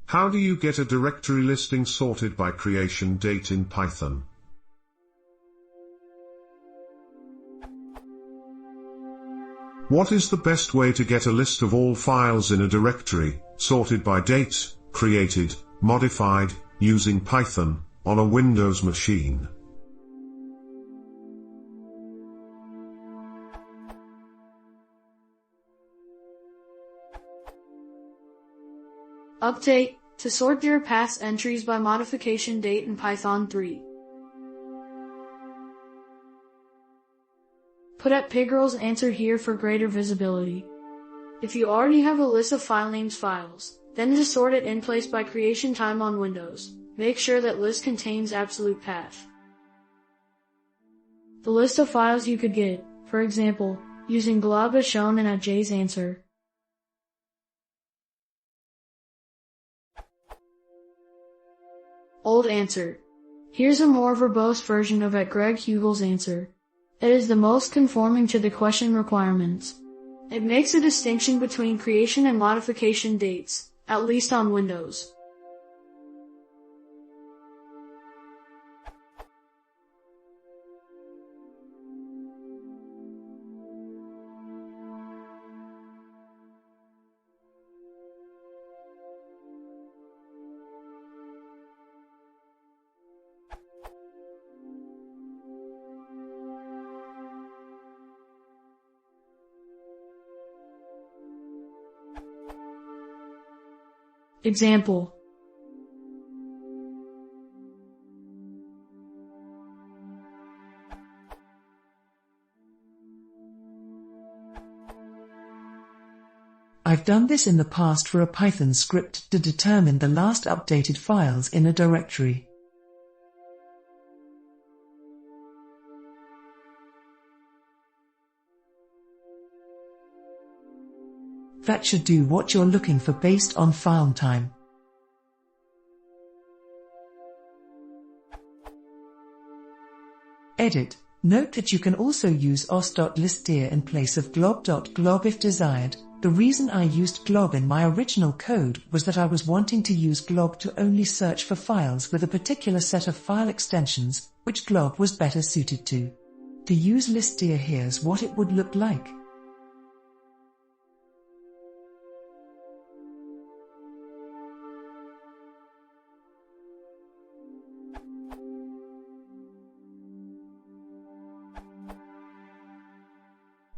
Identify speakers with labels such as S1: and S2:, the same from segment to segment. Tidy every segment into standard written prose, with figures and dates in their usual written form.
S1: How do you get a directory listing sorted by creation date in Python? What is the best way to get a list of all files in a directory, sorted by date, created, modified, using Python, on a Windows machine?
S2: Update: to sort your past entries by modification date in Python 3. Put at Pigrol's answer here for greater visibility. If you already have a list of file names files, then just sort it in place by creation time on Windows. Make sure that list contains absolute path. The list of files you could get, for example, using glob as shown in at J's answer. Old answer. Here's a more verbose version of at Greg Hugel's answer. It is the most conforming to the question requirements. It makes a distinction between creation and modification dates, at least on Windows. Example.
S3: I've done this in the past for a Python script to determine the last updated files in a directory. That should do what you're looking for based on file time. Edit. Note that you can also use os.listdir in place of glob.glob if desired. The reason I used glob in my original code was that I was wanting to use glob to only search for files with a particular set of file extensions, which glob was better suited to. To use listdir, here's what it would look like.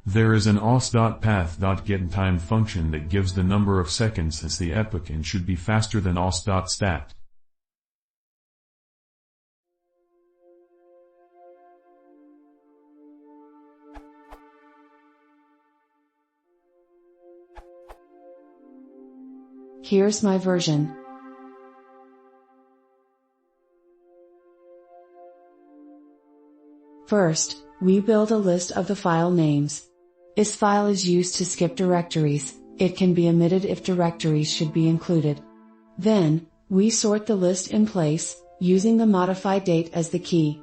S4: There is an os.path.getTime function that gives the number of seconds as the epoch and should be faster than os.stat.
S5: Here's my version. First, we build a list of the file names. This file is used to skip directories. It can be omitted if directories should be included. Then, we sort the list in place, using the modify date as the key.